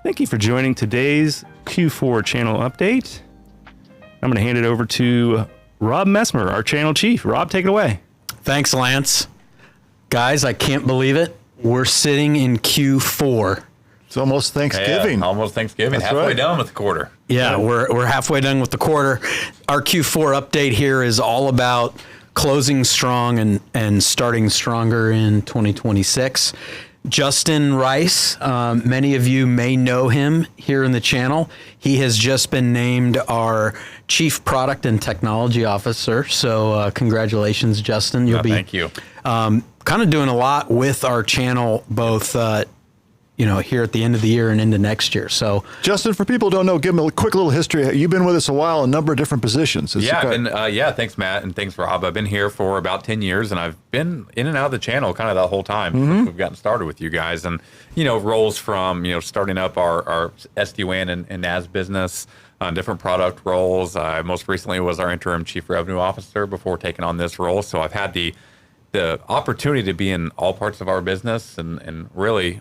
Thank you for joining today's Q4 channel update. I'm going to hand it over to Rob Messmer, our channel chief. Rob, take it away. Thanks, Lance. Guys, I can't believe it. We're sitting in Q4. It's almost Thanksgiving. Yeah, almost Thanksgiving. That's halfway right. done with the quarter. Yeah, we're halfway done with the quarter. Our Q4 update here is all about closing strong and starting stronger in 2026. Justin Rice, many of you may know him here in the channel. He has just been named our Chief Product and Technology Officer. So congratulations, Justin. You'll be thank you. Kind of doing a lot with our channel, both here at the end of the year and into next year. So, Justin, for people who don't know, give them a quick little history. You've been with us a while, a number of different positions. Thanks, Matt, and thanks, Rob. I've been here for about 10 years, and I've been in and out of the channel kind of the whole time since we've gotten started with you guys. And, roles from, starting up our SD-WAN and NAS business, different product roles. I most recently was our interim chief revenue officer before taking on this role. So I've had the opportunity to be in all parts of our business, and really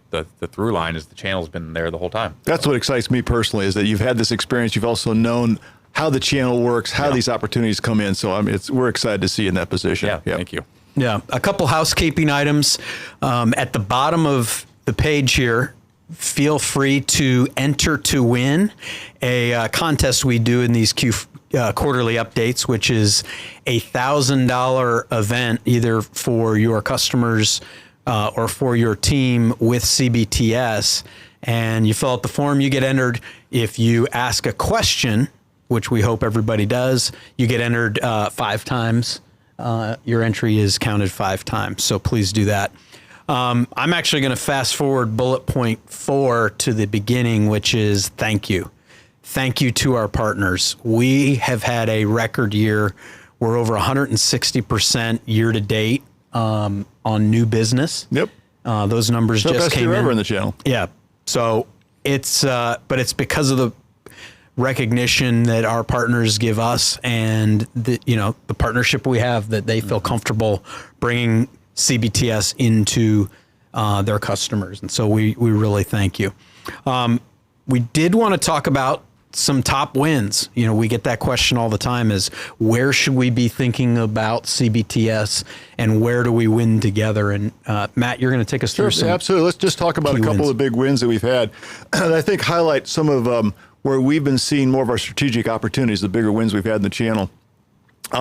the through line is the channel's been there the whole time. That's what excites me personally, is that you've had this experience. You've also known how the channel works, how these opportunities come in. So we're excited to see you in that position. Yeah, thank you. yeah, a couple housekeeping items. At the bottom of the page here, feel free to enter to win a contest we do in these quarterly updates, which is a $1,000 event either for your customers or for your team with CBTS. And you fill out the form, you get entered. If you ask a question, which we hope everybody does, you get entered 5 times. Your entry is counted 5 times. So please do that. I'm actually going to fast forward bullet point 4 to the beginning, which is thank you. Thank you to our partners. We have had a record year. We're over 160% year to date on new business. Yep. Those numbers just best came year in. ever in the channel. Yeah. So but it's because of the recognition that our partners give us, and the partnership we have, that they feel comfortable bringing CBTS into their customers. And so we really thank you. We did want to talk about some top wins. We get that question all the time, is where should we be thinking about CBTS and where do we win together? And Matt, you're going to take us through some. Absolutely. Let's just talk about a couple of big wins that we've had. And I think highlight some of where we've been seeing more of our strategic opportunities, the bigger wins we've had in the channel.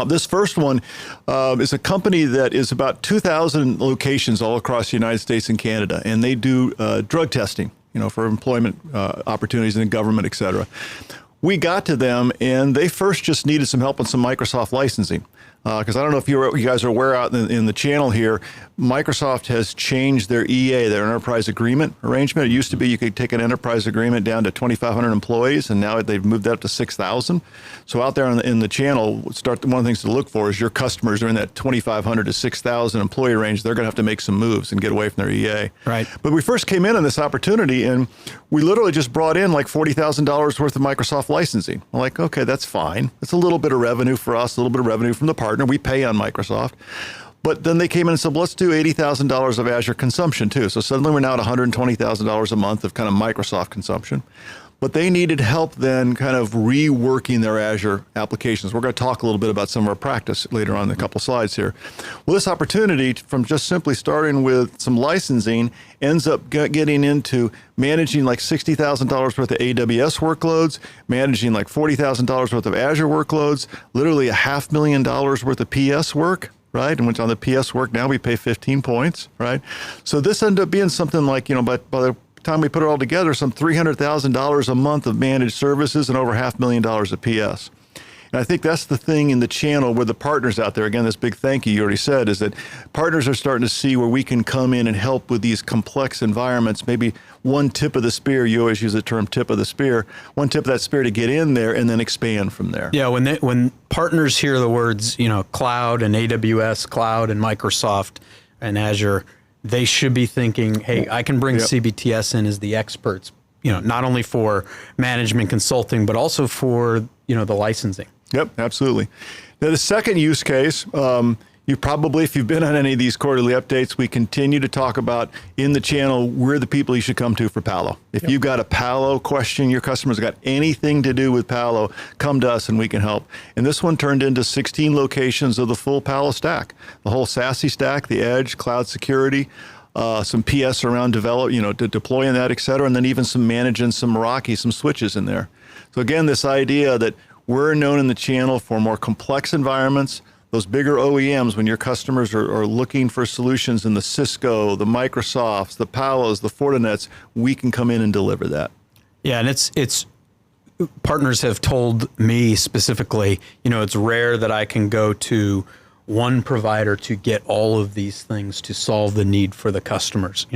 This first one is a company that is about 2,000 locations all across the United States and Canada, and they do drug testing, for employment opportunities in the government, et cetera. We got to them, and they first just needed some help on some Microsoft licensing. Because I don't know if you guys are aware out in the channel here, Microsoft has changed their EA, their enterprise agreement arrangement. It used to be you could take an enterprise agreement down to 2,500 employees, and now they've moved that up to 6,000. So out there in the channel, one of the things to look for is your customers are in that 2,500 to 6,000 employee range. They're going to have to make some moves and get away from their EA. Right. But we first came in on this opportunity, and we literally just brought in like $40,000 worth of Microsoft licensing. I'm like, okay, that's fine. It's a little bit of revenue for us, a little bit of revenue from the partner. We pay on Microsoft. But then they came in and said, well, let's do $80,000 of Azure consumption too. So suddenly we're now at $120,000 a month of kind of Microsoft consumption. But they needed help then kind of reworking their Azure applications. We're going to talk a little bit about some of our practice later on in a couple slides here. Well, this opportunity from just simply starting with some licensing ends up getting into managing like $60,000 worth of AWS workloads, managing like $40,000 worth of Azure workloads, literally $500,000 worth of PS work. Right, and which on the PS work now we pay 15 points. Right, so this ended up being something like by the time we put it all together, some $300,000 a month of managed services and over $500,000 of PS. And I think that's the thing in the channel where the partners out there, again, this big thank you already said, is that partners are starting to see where we can come in and help with these complex environments, maybe one tip of the spear. You always use the term tip of the spear, one tip of that spear to get in there and then expand from there. Yeah, when partners hear the words, cloud and AWS, cloud and Microsoft and Azure, they should be thinking, hey, I can bring CBTS in as the experts, not only for management consulting, but also for, the licensing. Yep, absolutely. Now, the second use case, You probably, if you've been on any of these quarterly updates, we continue to talk about in the channel, we're the people you should come to for Palo. If you've got a Palo question, your customer's got anything to do with Palo, come to us and we can help. And this one turned into 16 locations of the full Palo stack, the whole SASE stack, the edge, cloud security, some PS around deploying that, et cetera, and then even some managing some Meraki, some switches in there. So again, this idea that we're known in the channel for more complex environments, those bigger OEMs, when your customers are looking for solutions in the Cisco, the Microsofts, the Palos, the Fortinets, we can come in and deliver that. Yeah, and it's partners have told me specifically, it's rare that I can go to one provider to get all of these things to solve the need for the customers.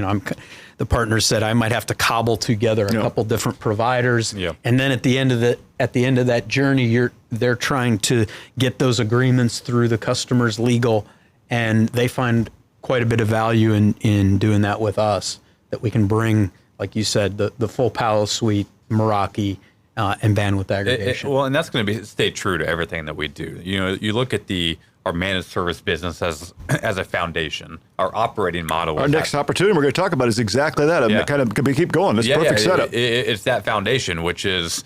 The partner said I might have to cobble together a couple different providers, and then at the end of that journey, they're trying to get those agreements through the customer's legal, and they find quite a bit of value in doing that with us. That we can bring, like you said, the full Palo suite, Meraki, and bandwidth aggregation. And that's going to stay true to everything that we do. You look at our managed service business as a foundation. Our operating model. Our next opportunity we're going to talk about is exactly that. Kind of keep going. It's perfect setup. It's that foundation, which is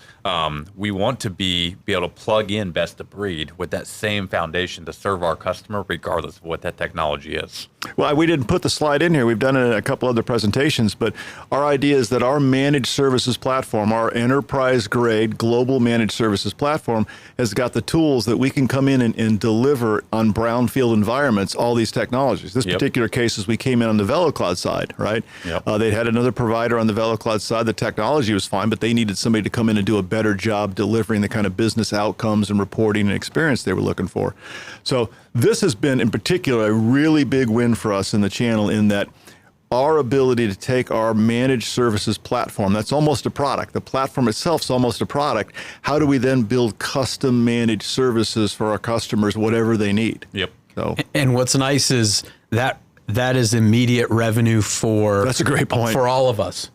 we want to be able to plug in best of breed with that same foundation to serve our customer, regardless of what that technology is. Well, we didn't put the slide in here. We've done it in a couple other presentations, but our idea is that our managed services platform, our enterprise-grade global managed services platform, has got the tools that we can come in and deliver on brownfield environments all these technologies. This particular case is we came in on the VeloCloud side, right? They had another provider on the VeloCloud side. The technology was fine, but they needed somebody to come in and do a better job delivering the kind of business outcomes and reporting and experience they were looking for. So this has been, in particular, a really big win for us in the channel, in that our ability to take our managed services platform, that's almost a product. The platform itself is almost a product. How do we then build custom managed services for our customers, whatever they need? So, and what's nice is that is immediate revenue for, that's a great point, for all of us.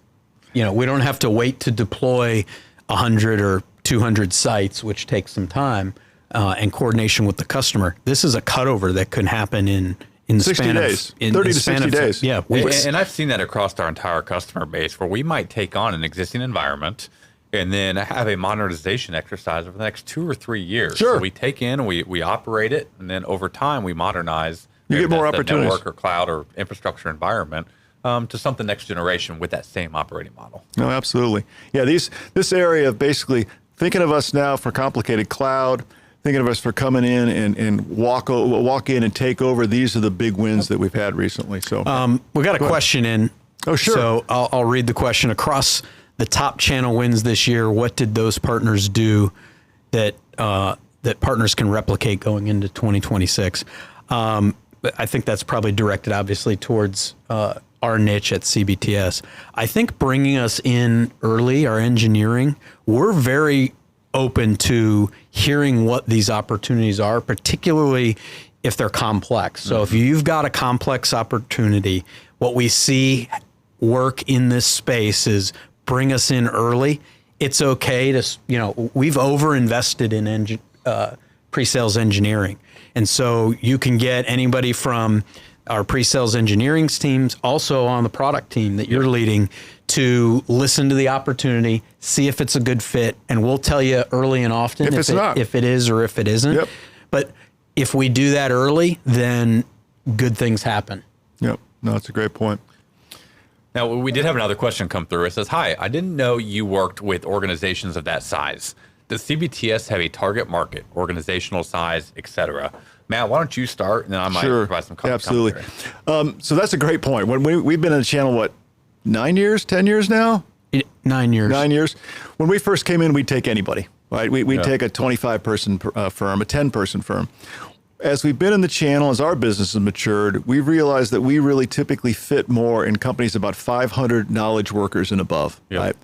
We don't have to wait to deploy 100 or 200 sites, which takes some time and coordination with the customer. This is a cutover that could happen in 60 days, 30 to 60 days. Yeah. And I've seen that across our entire customer base, where we might take on an existing environment and then have a modernization exercise over the next 2 or 3 years. Sure. So we take in, we operate it, and then over time we modernize. You get more opportunities. Network or cloud or infrastructure environment to something next generation with that same operating model. No, absolutely. Yeah, this area of basically thinking of us now for complicated cloud, thinking of us for coming in and walk in and take over. These are the big wins that we've had recently. So we got a question in. Oh, sure. So I'll read the question. Across the top channel wins this year, what did those partners do that partners can replicate going into 2026? I think that's probably directed, obviously, towards our niche at CBTS. I think bringing us in early, our engineering, we're very open to hearing what these opportunities are, particularly if they're complex. So if you've got a complex opportunity, what we see work in this space is bring us in early. It's okay to, we've over-invested in pre-sales engineering. And so you can get anybody from our pre-sales engineering teams, also on the product team that you're leading, to listen to the opportunity, see if it's a good fit, and we'll tell you early and often if it is or if it isn't. Yep. But if we do that early, then good things happen. Yep. No, that's a great point. Now, we did have another question come through. It says, hi, I didn't know you worked with organizations of that size. Does CBTS have a target market, organizational size, et cetera? Matt, why don't you start, and then I might provide some comments. Absolutely. So that's a great point. When we've been in the channel, 9 years, 10 years now? 9 years. 9 years. When we first came in, we'd take anybody, right? We'd take a 25-person firm, a 10-person firm. As we've been in the channel, as our business has matured, we've realized that we really typically fit more in companies about 500 knowledge workers and above, right?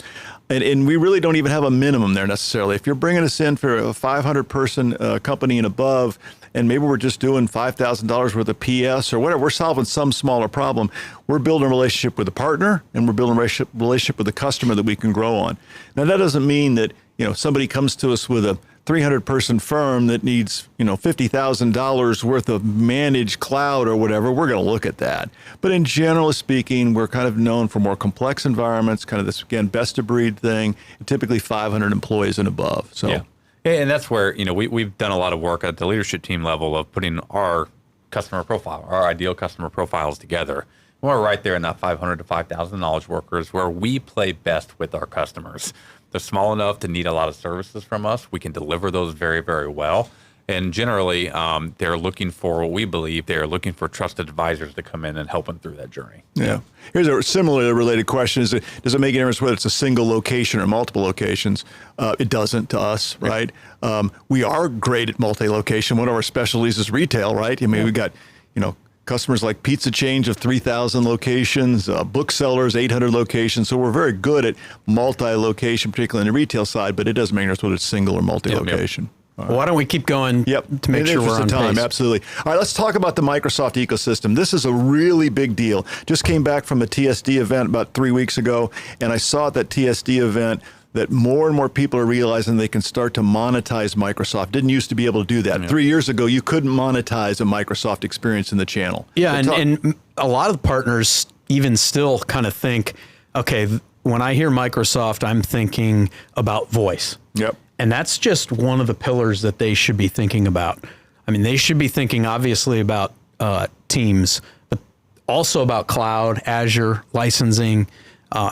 And we really don't even have a minimum there necessarily. If you're bringing us in for a 500-person company and above, and maybe we're just doing $5,000 worth of PS or whatever, we're solving some smaller problem, we're building a relationship with a partner, and we're building a relationship with a customer that we can grow on. Now, that doesn't mean that somebody comes to us with a 300-person firm that needs, $50,000 worth of managed cloud or whatever, we're going to look at that. But in general speaking, we're kind of known for more complex environments, kind of this, again, best of breed thing, typically 500 employees and above. So. Yeah. And that's where, we've done a lot of work at the leadership team level of putting our customer profile, our ideal customer profiles together. We're right there in that 500 to 5,000 knowledge workers where we play best with our customers. They're small enough to need a lot of services from us. We can deliver those very, very well. And generally, they're looking for what we believe they're looking for trusted advisors to come in and help them through that journey. Yeah. Here's a similarly related question. Does it make a difference whether it's a single location or multiple locations? It doesn't to us, right? We are great at multi-location. One of our specialties is retail, right? I mean, we've got, customers like pizza chains of 3,000 locations, booksellers, 800 locations. So we're very good at multi-location, particularly on the retail side, but it doesn't make a difference whether it's single or multi-location. Well, why don't we keep going to make sure we're on time? pace? Absolutely. All right, let's talk about the Microsoft ecosystem. This is a really big deal. Just came back from a TSD event about 3 weeks ago, and I saw at that TSD event that more and more people are realizing they can start to monetize Microsoft. Didn't used to be able to do that. 3 years ago, you couldn't monetize a Microsoft experience in the channel. Yeah, and a lot of the partners even still kind of think, okay, when I hear Microsoft, I'm thinking about voice. Yep. And that's just one of the pillars that they should be thinking about. I mean, they should be thinking obviously about Teams, but also about cloud, Azure, licensing,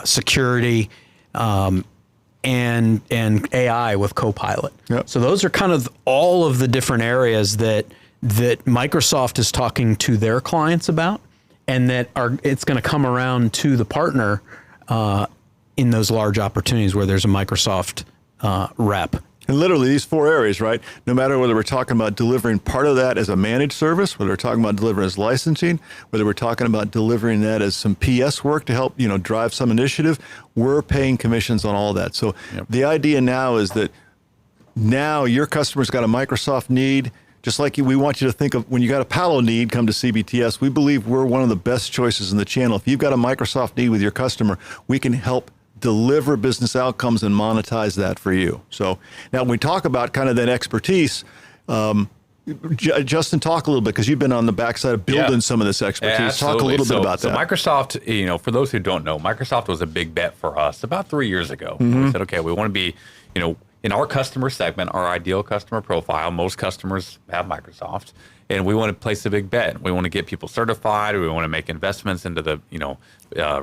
security, and AI with Copilot. Yep. So those are kind of all of the different areas that Microsoft is talking to their clients about, and that it's going to come around to the partner in those large opportunities where there's a Microsoft rep. And literally these 4 areas, right? No matter whether we're talking about delivering part of that as a managed service, whether we're talking about delivering as licensing, whether we're talking about delivering that as some PS work to help, drive some initiative, we're paying commissions on all that. So the idea now is that now your customer's got a Microsoft need, just like we want you to think of when you got a Palo need, come to CBTS. We believe we're one of the best choices in the channel. If you've got a Microsoft need with your customer, we can help deliver business outcomes and monetize that for you. So now when we talk about kind of that expertise, Justin, talk a little bit because you've been on the backside of building some of this expertise. Talk a little bit about that. So Microsoft, for those who don't know, Microsoft was a big bet for us about 3 years ago. We said, okay, we want to be, in our customer segment, our ideal customer profile, most customers have Microsoft, and we want to place a big bet. We want to get people certified. We want to make investments into the,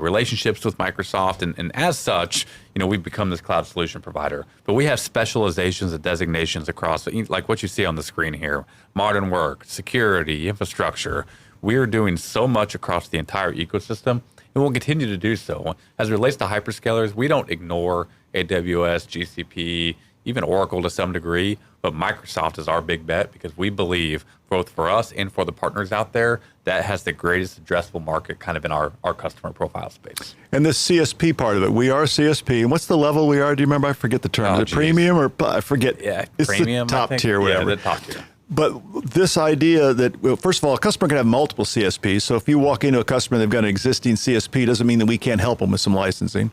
relationships with Microsoft. And as such, we've become this cloud solution provider. But we have specializations and designations across, like what you see on the screen here, modern work, security, infrastructure. We are doing so much across the entire ecosystem, and we'll continue to do so. As it relates to hyperscalers, we don't ignore AWS, GCP, even Oracle to some degree, but Microsoft is our big bet because we believe both for us and for the partners out there, that has the greatest addressable market kind of in our customer profile space. And this CSP part of it, we are CSP. And what's the level we are? Do you remember? I forget the term. Is it premium or I forget? Yeah, it's premium, the top tier, whatever. Yeah, the top tier. But this idea that, well, first of all, a customer can have multiple CSPs. So if you walk into a customer and they've got an existing CSP, doesn't mean that we can't help them with some licensing.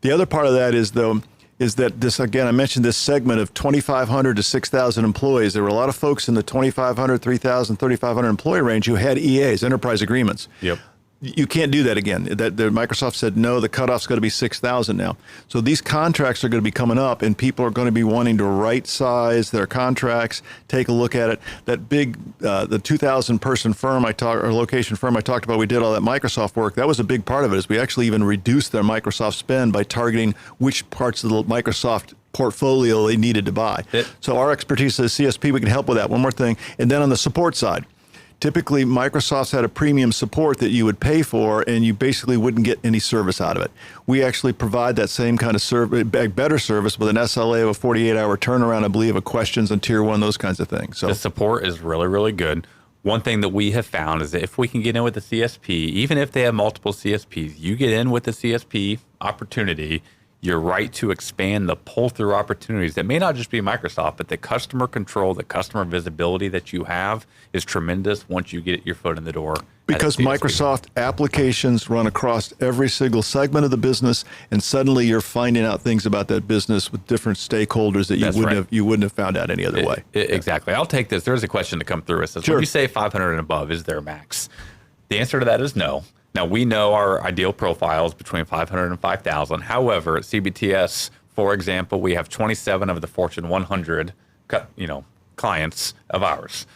The other part of that is, though, is that this, again, I mentioned this segment of 2,500 to 6,000 employees. There were a lot of folks in the 2,500, 3,000, 3,500 employee range who had EAs, enterprise agreements. Yep. You can't do that again. Microsoft said, no, the cutoff's got to be 6,000 now. So these contracts are going to be coming up, and people are going to be wanting to right size their contracts, take a look at it. That big, the 2,000 person firm or location firm I talked about, we did all that Microsoft work. That was a big part of it, is we actually even reduced their Microsoft spend by targeting which parts of the Microsoft portfolio they needed to buy. So our expertise as CSP, we can help with that. One more thing. And then on the support side, typically, Microsoft's had a premium support that you would pay for, and you basically wouldn't get any service out of it. We actually provide that same kind of service, better service with an SLA of a 48-hour turnaround, I believe, of questions on tier 1, those kinds of things. So the support is really, really good. One thing that we have found is that if we can get in with the CSP, even if they have multiple CSPs, you get in with the CSP opportunity, your right to expand the pull-through opportunities that may not just be Microsoft, but the customer control, the customer visibility that you have is tremendous once you get your foot in the door. Because Microsoft applications run across every single segment of the business, and suddenly you're finding out things about that business with different stakeholders that you wouldn't have found out any other way. Exactly. I'll take this. There's a question to come through. It says, Sure. when you say 500 and above, is there a max? The answer to that is no. Now, we know our ideal profiles between 500 and 5,000. However, at CBTS, for example, we have 27 of the Fortune 100, clients of ours.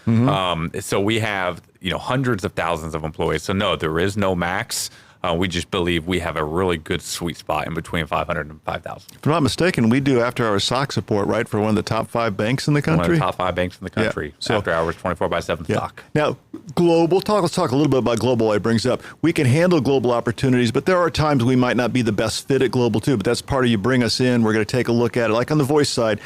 So we have, hundreds of thousands of employees. So no, there is no max. We just believe we have a really good sweet spot in between 500 and 5,000. If I'm not mistaken, we do after-hour SOC support, right, for one of the top 5 banks in the country? One of the top 5 banks in the country. Yeah. So, after hours, 24/7 SOC. Now, let's talk a little bit about global. It brings up, we can handle global opportunities, but there are times we might not be the best fit at global too, but that's part of you bring us in. We're going to take a look at it. Like on the voice side,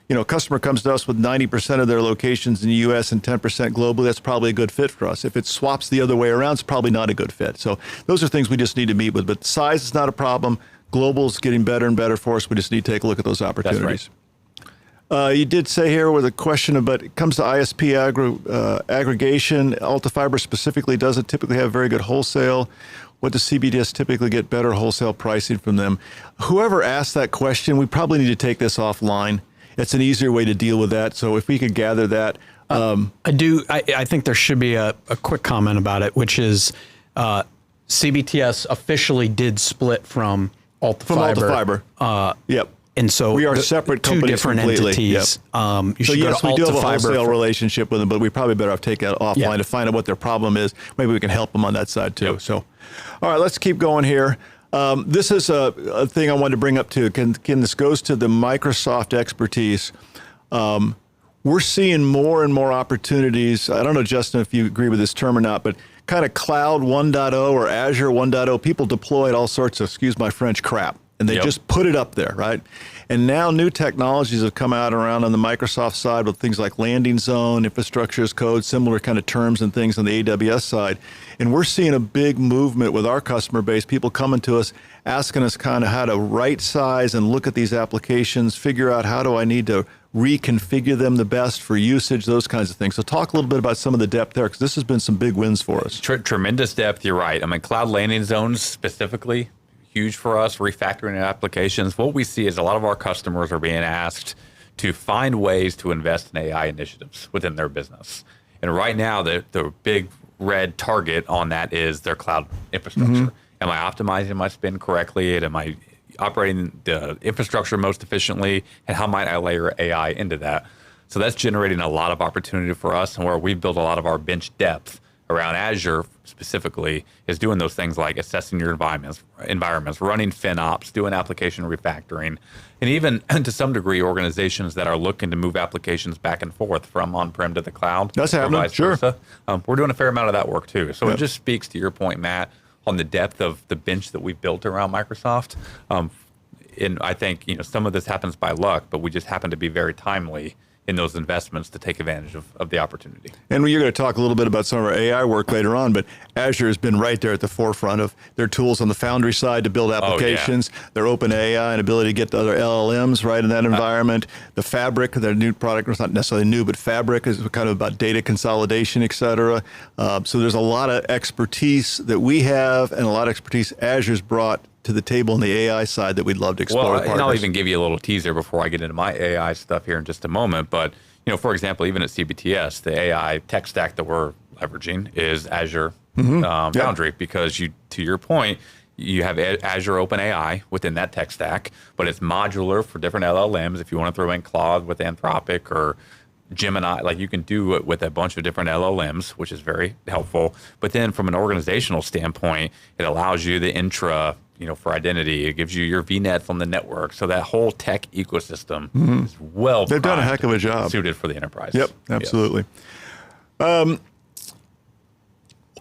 a customer comes to us with 90% of their locations in the U.S. and 10% globally. That's probably a good fit for us. If it swaps the other way around, it's probably not a good fit. So those are things we just need to meet with. But size is not a problem. Global's getting better and better for us. We just need to take a look at those opportunities. That's right. You did say here with a question about, it comes to ISP aggregation, Alta Fiber specifically doesn't typically have very good wholesale. What does CBTS typically get better wholesale pricing from them? Whoever asked that question, we probably need to take this offline. It's an easier way to deal with that. So if we could gather that. I think there should be a quick comment about it, which is CBTS officially did split from Alta Fiber. Yep. And so we are separate companies, two different completely. entities. Yep. You so should yes, go to we do have a Alta Fiber wholesale relationship with them, but we probably better off take that offline Yeah. to find out what their problem is. Maybe we can help them on that side too. Yep. So, all right, let's keep going here. This is a thing I wanted to bring up too. This goes to the Microsoft expertise. We're seeing more and more opportunities. I don't know, Justin, if you agree with this term or not, but kind of cloud 1.0 or Azure 1.0, people deployed all sorts of, excuse my French, crap. And they just put it up there, right? And now new technologies have come out around on the Microsoft side with things like landing zone, infrastructure as code, similar kind of terms and things on the AWS side. And we're seeing a big movement with our customer base, people coming to us, asking us kind of how to right size and look at these applications, figure out how do I need to reconfigure them the best for usage, those kinds of things. So talk a little bit about some of the depth there, because this has been some big wins for us. Tremendous depth, you're right. I mean, cloud landing zones specifically, huge for us, refactoring applications. What we see is a lot of our customers are being asked to find ways to invest in AI initiatives within their business. And right now, the big red target on that is their cloud infrastructure. Am I optimizing my spend correctly? Am I operating the infrastructure most efficiently? And how might I layer AI into that? So that's generating a lot of opportunity for us, and where we've built a lot of our bench depth around Azure specifically is doing those things like assessing your environments, running FinOps, doing application refactoring, and even to some degree organizations that are looking to move applications back and forth from on-prem to the cloud. That's happening, sure. We're doing a fair amount of that work too. So it just speaks to your point, Matt, on the depth of the bench that we've built around Microsoft. And I think some of this happens by luck, but we just happen to be very timely in those investments to take advantage of the opportunity. And you're going to talk a little bit about some of our AI work later on, but Azure has been right there at the forefront of their tools on the Foundry side to build applications, their open AI and ability to get the other LLMs right in that environment. The Fabric, their new product, it's not necessarily new, but Fabric is kind of about data consolidation, et cetera. So there's a lot of expertise that we have and a lot of expertise Azure's brought to the table on the AI side that we'd love to explore. Well, and I'll even give you a little teaser before I get into my AI stuff here in just a moment. But, for example, even at CBTS, the AI tech stack that we're leveraging is Azure Foundry, because to your point, you have Azure OpenAI within that tech stack, but it's modular for different LLMs. If you want to throw in Claude with Anthropic or Gemini, like you can do it with a bunch of different LLMs, which is very helpful. But then from an organizational standpoint, it allows you the intra, for identity. It gives you your VNets on the network. So that whole tech ecosystem is They've done a heck of a job. Suited for the enterprise. Yep, absolutely. Yes.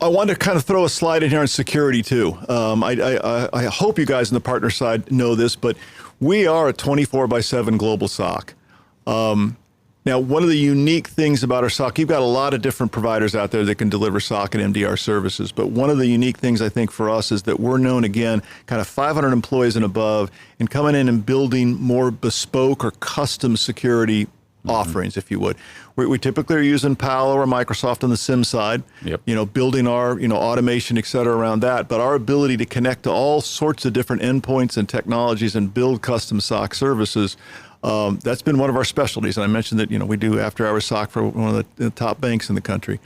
I wanted to kind of throw a slide in here on security too. I hope you guys on the partner side know this, but we are a 24/7 global SOC. Now, one of the unique things about our SOC, you've got a lot of different providers out there that can deliver SOC and MDR services, but one of the unique things I think for us is that we're known, again, kind of 500 employees and above, and coming in and building more bespoke or custom security offerings, if you would. We typically are using Palo or Microsoft on the SIM side, building our automation, et cetera, around that. But our ability to connect to all sorts of different endpoints and technologies and build custom SOC services, that's been one of our specialties. And I mentioned that we do after-hour SOC for one of the top banks in the country.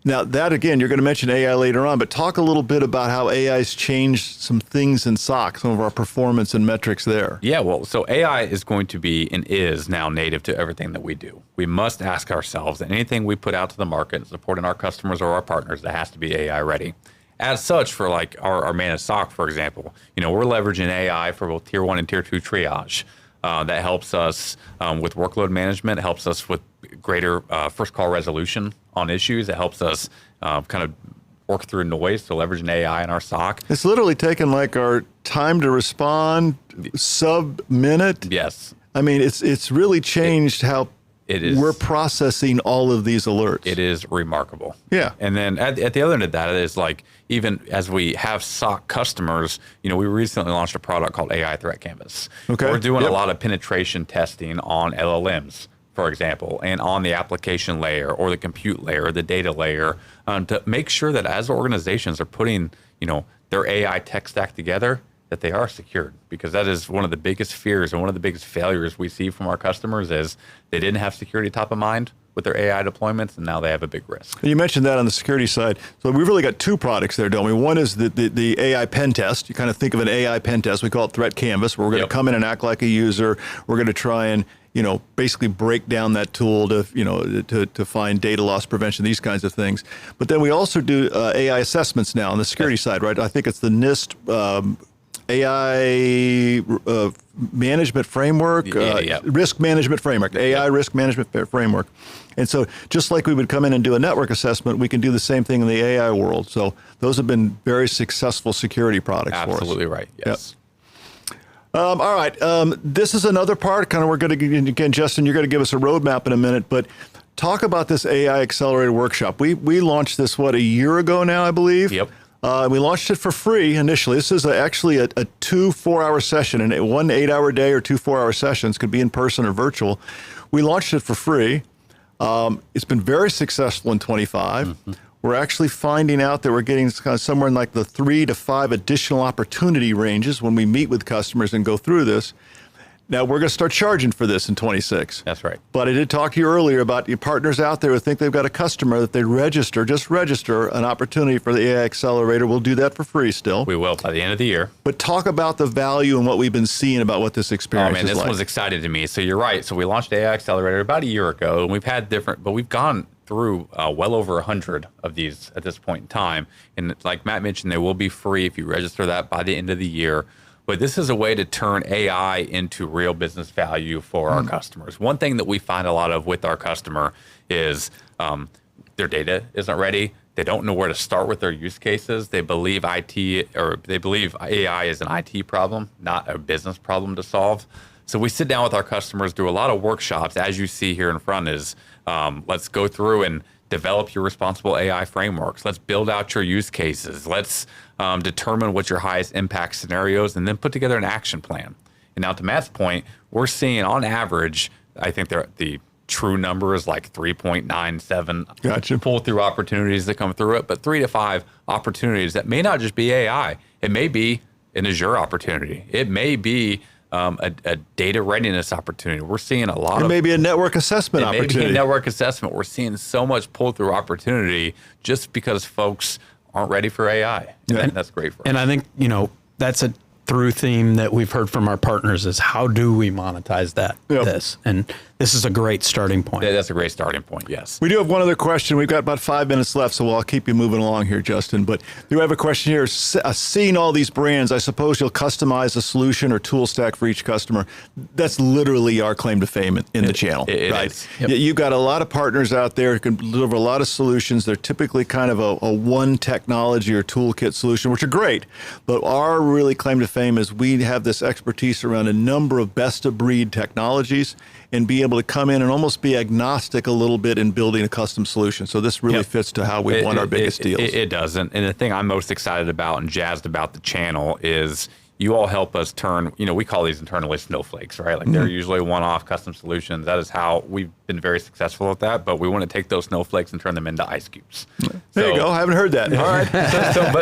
Now, that, again, you're going to mention AI later on, but talk a little bit about how AI's changed some things in SOC, some of our performance and metrics there. Yeah, well, so AI is going to be and is now native to everything that we do. We must ask ourselves that anything we put out to the market, supporting our customers or our partners, that has to be AI ready. As such, for like our managed SOC, for example, we're leveraging AI for both Tier 1 and Tier 2 triage. That helps us with workload management, helps us with greater first call resolution on issues. It helps us kind of work through noise, so leveraging AI in our SOC. It's literally taken like our time to respond sub-minute. Yes. I mean, it's really changed how we're processing all of these alerts. It is remarkable. Yeah. And then at the other end of that is like, even as we have SOC customers, we recently launched a product called AI Threat Canvas. Okay. We're doing a lot of penetration testing on LLMs, for example, and on the application layer or the compute layer, the data layer, to make sure that as organizations are putting, their AI tech stack together, that they are secured, because that is one of the biggest fears and one of the biggest failures we see from our customers is they didn't have security top of mind with their AI deployments, and now they have a big risk. You mentioned that on the security side. So we've really got two products there, don't we? One is the AI pen test. You kind of think of an AI pen test. We call it Threat Canvas, where we're going to come in and act like a user. We're going to try and basically break down that tool to find data loss prevention, these kinds of things. But then we also do AI assessments now on the security side, right? I think it's the NIST AI management framework, risk management framework, AI risk management framework. And so just like we would come in and do a network assessment, we can do the same thing in the AI world. So those have been very successful security products for us. Absolutely right, yes. All right, this is another part, we're going to, again, Justin, you're going to give us a roadmap in a minute, but talk about this AI Accelerator Workshop. We launched this, a year ago now, I believe? Yep. We launched it for free initially. This is actually a 2 4-hour session, and 1 8-hour day or 2 4-hour sessions, could be in person or virtual. We launched it for free. It's been very successful in 25. Mm-hmm. We're actually finding out that we're getting kind of somewhere in like the 3 to 5 additional opportunity ranges when we meet with customers and go through this. Now, we're going to start charging for this in 26. That's right. But I did talk to you earlier about your partners out there who think they've got a customer that they just register an opportunity for the AI Accelerator. We'll do that for free still. We will by the end of the year. But talk about the value and what we've been seeing about what this experience is like. This one's exciting to me. So you're right. So we launched AI Accelerator about a year ago, and we've had but we've gone through well over 100 of these at this point in time. And like Matt mentioned, they will be free if you register that by the end of the year. But this is a way to turn AI into real business value for our customers. One thing that we find a lot of with our customer is their data isn't ready. They don't know where to start with their use cases. They believe AI is an IT problem, not a business problem to solve. So we sit down with our customers, do a lot of workshops. As you see here in front is let's go through and develop your responsible AI frameworks. Let's build out your use cases. Let's determine what your highest impact scenarios, and then put together an action plan. And now to Matt's point, we're seeing on average, I think the true number is like 3.97 pull through opportunities that come through it, but 3 to 5 opportunities that may not just be AI. It may be an Azure opportunity. It may be a data readiness opportunity. We're seeing a lot of... Maybe a network assessment opportunity. Maybe a network assessment. We're seeing so much pull-through opportunity just because folks aren't ready for AI. And that's great for us. And I think, that's a through theme that we've heard from our partners is how do we monetize this? And this is a great starting point. Yeah, that's a great starting point, yes. We do have one other question. We've got about 5 minutes left, so I'll keep you moving along here, Justin. But do have a question here. Seeing all these brands, I suppose you'll customize a solution or tool stack for each customer. That's literally our claim to fame in the channel, right? Yep. You've got a lot of partners out there who can deliver a lot of solutions. They're typically kind of a one technology or toolkit solution, which are great. But our really claim to fame fame is we have this expertise around a number of best-of-breed technologies and be able to come in and almost be agnostic a little bit in building a custom solution. So this really fits to how we won our biggest deals. It does. And the thing I'm most excited about and jazzed about the channel is you all help us turn, we call these internally snowflakes, right? Like they're usually one-off custom solutions. That is how we've been very successful at that, but we want to take those snowflakes and turn them into ice cubes. There you go. I haven't heard that. All right.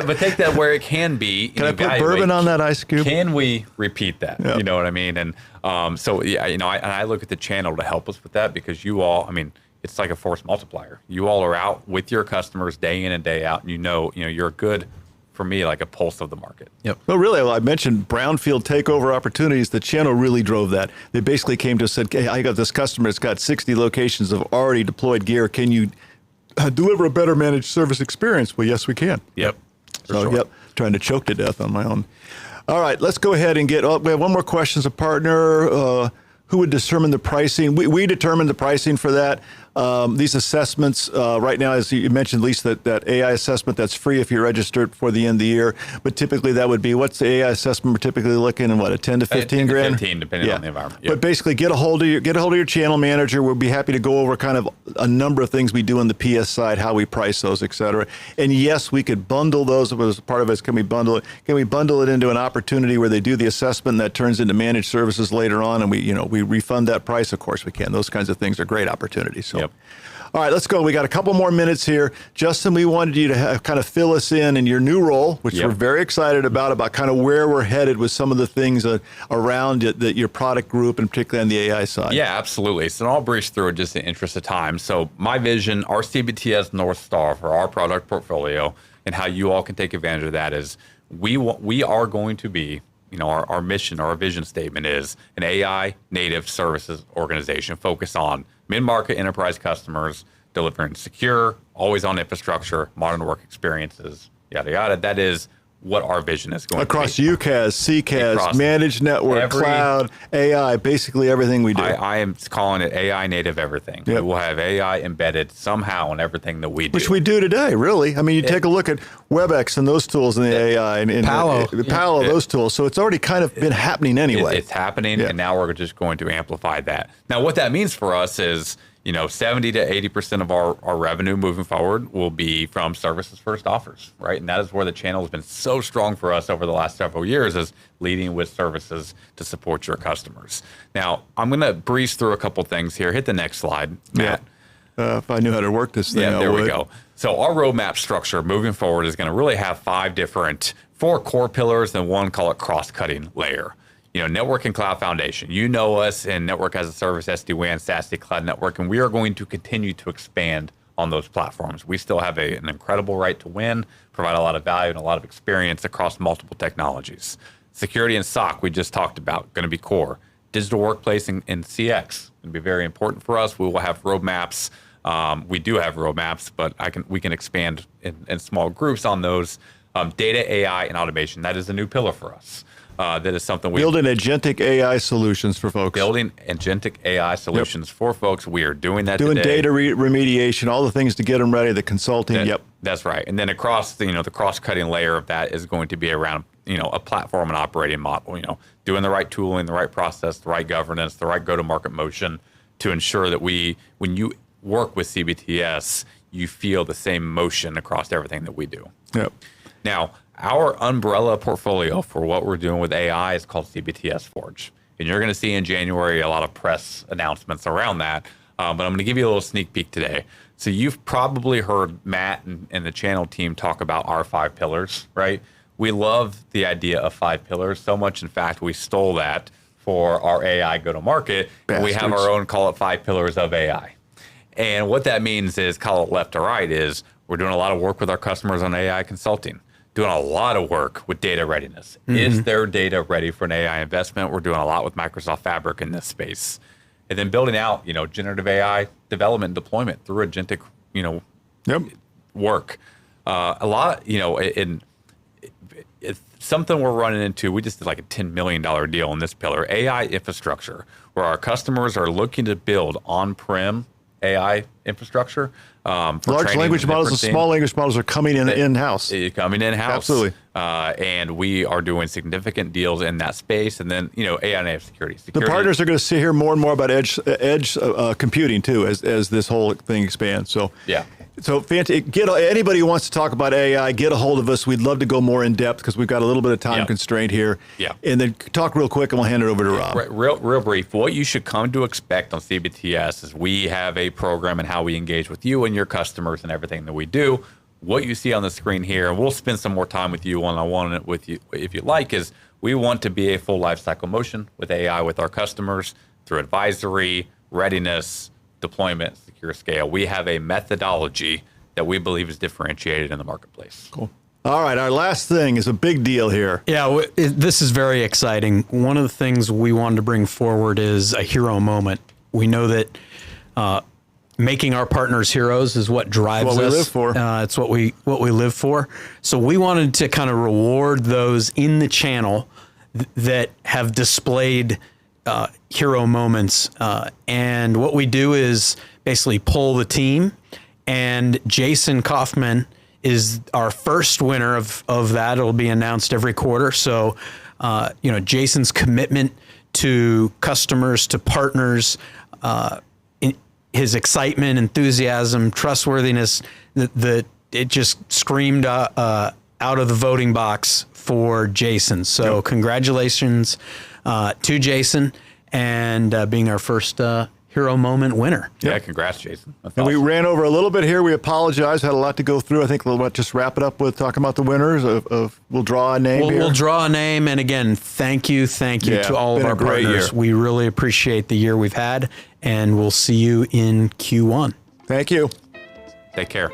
But take that where it can be. Can I put bourbon on that ice cube? Can we repeat that? Yep. You know what I mean? And I look at the channel to help us with that because you all, it's like a force multiplier. You all are out with your customers day in and day out, and you're a good, for me, like a pulse of the market. Yep. Well, really, I mentioned brownfield takeover opportunities. The channel really drove that. They basically came to us and said, hey, I got this customer. It's got 60 locations of already deployed gear. Can you deliver a better managed service experience? Well, yes, we can. Yep. Trying to choke to death on my own. All right, let's go ahead and we have one more question as a partner. Who would determine the pricing? We determine the pricing for that. These assessments right now, as you mentioned, at least that AI assessment, that's free if you're registered for the end of the year. But typically that would be, what's the AI assessment we're typically looking at, a 10 to 15 grand? 15, depending on the environment. Yep. But basically get a hold of your channel manager. We'll be happy to go over kind of a number of things we do on the PS side, how we price those, et cetera. And yes, we could bundle those as part of it. Can we bundle it? Can we bundle it into an opportunity where they do the assessment and that turns into managed services later on, and we refund that price? Of course we can. Those kinds of things are great opportunities. So. Yep. All right, let's go. We got a couple more minutes here. Justin, we wanted you to kind of fill us in your new role, which we're very excited about kind of where we're headed with some of the things around your product group, and particularly on the AI side. Yeah, absolutely. So I'll breeze through it just in the interest of time. So my vision, our CBTS North Star for our product portfolio and how you all can take advantage of that is we are going to be, our mission, our vision statement is an AI native services organization focused on mid-market enterprise customers, delivering secure, always-on infrastructure, modern work experiences, yada, yada. That is what our vision is going across to be. UCaaS, CCaaS, managed network, cloud, AI, basically everything we do. I am calling it AI native everything. Yep. We will have AI embedded somehow in everything that we do. Which we do today, really. You take a look at WebEx and those tools in the AI and Palo, those tools. So it's already kind of been happening anyway. It's happening, and now we're just going to amplify that. Now, what that means for us is, 70 to 80% of our revenue moving forward will be from services first offers, right? And that is where the channel has been so strong for us over the last several years, is leading with services to support your customers. Now, I'm going to breeze through a couple things here. Hit the next slide, Matt. If I knew how to work this thing, there we go. So our roadmap structure moving forward is going to really have 4 core pillars and one, call it cross-cutting layer. Network and cloud foundation. You know us in network as a service, SD-WAN, SASE, cloud network, and we are going to continue to expand on those platforms. We still have an incredible right to win, provide a lot of value and a lot of experience across multiple technologies. Security and SOC, we just talked about, going to be core. Digital workplace and CX going to be very important for us. We will have roadmaps. We do have roadmaps, but we can expand in small groups on those. Data, AI, and automation. That is a new pillar for us. That is something we building agentic AI solutions for folks. Building agentic AI solutions for folks. We are doing that doing today. Data remediation, all the things to get them ready, the consulting. That's right. And then across the cross-cutting layer of that is going to be around a platform and operating model. Doing the right tooling, the right process, the right governance, the right go-to-market motion to ensure that when you work with CBTS, you feel the same motion across everything that we do. Yep. Now, our umbrella portfolio for what we're doing with AI is called CBTS Forge. And you're going to see in January a lot of press announcements around that. But I'm going to give you a little sneak peek today. So you've probably heard Matt and the channel team talk about our 5 pillars, right? We love the idea of 5 pillars so much. In fact, we stole that for our AI go-to-market. We have our own, call it 5 pillars of AI. And what that means is, call it left to right, is we're doing a lot of work with our customers on AI consulting. Doing a lot of work with data readiness. Mm-hmm. Is their data ready for an AI investment? We're doing a lot with Microsoft Fabric in this space. And then building out, generative AI development and deployment through agentic, work. A lot, it's something we're running into. We just did like a $10 million deal in this pillar, AI infrastructure, where our customers are looking to build on-prem AI infrastructure. For Large training language and models and inferencing. small language models are coming in-house. Coming in-house. Absolutely. And we are doing significant deals in that space. And then, AI and security. The partners are going to see here more and more about edge computing too, as this whole thing expands. So Yeah. So anybody who wants to talk about AI, get a hold of us. We'd love to go more in depth because we've got a little bit of time constraint here. Yeah. And then talk real quick and we'll hand it over to Rob. Real brief. What you should come to expect on CBTS is we have a program and how we engage with you and your customers and everything that we do. What you see on the screen here, and we'll spend some more time with you one-on-one with you if you like, is we want to be a full lifecycle motion with AI with our customers through advisory, readiness, deployment, secure scale. We have a methodology that we believe is differentiated in the marketplace. Cool. All right, our last thing is a big deal here. Yeah, this is very exciting. One of the things we wanted to bring forward is a hero moment. We know that making our partners heroes is what drives us. What we live for. It's what we live for. So we wanted to kind of reward those in the channel that have displayed hero moments. And what we do is basically pull the team, and Jason Kaufman is our first winner of that. It'll be announced every quarter. So, Jason's commitment to customers, to partners, his excitement, enthusiasm, trustworthiness, that it just screamed out of the voting box for Jason. So congratulations to Jason and being our first hero moment winner. Yeah, congrats, Jason. That's And awesome. we ran over a little bit here. We apologize. Had a lot to go through. I think we'll just wrap it up with talking about the winners of we'll draw a name here. We'll draw a name. And again, thank you to all of been a our great partners. year. We really appreciate the year we've had, and we'll see you in Q1. Thank you. Take care.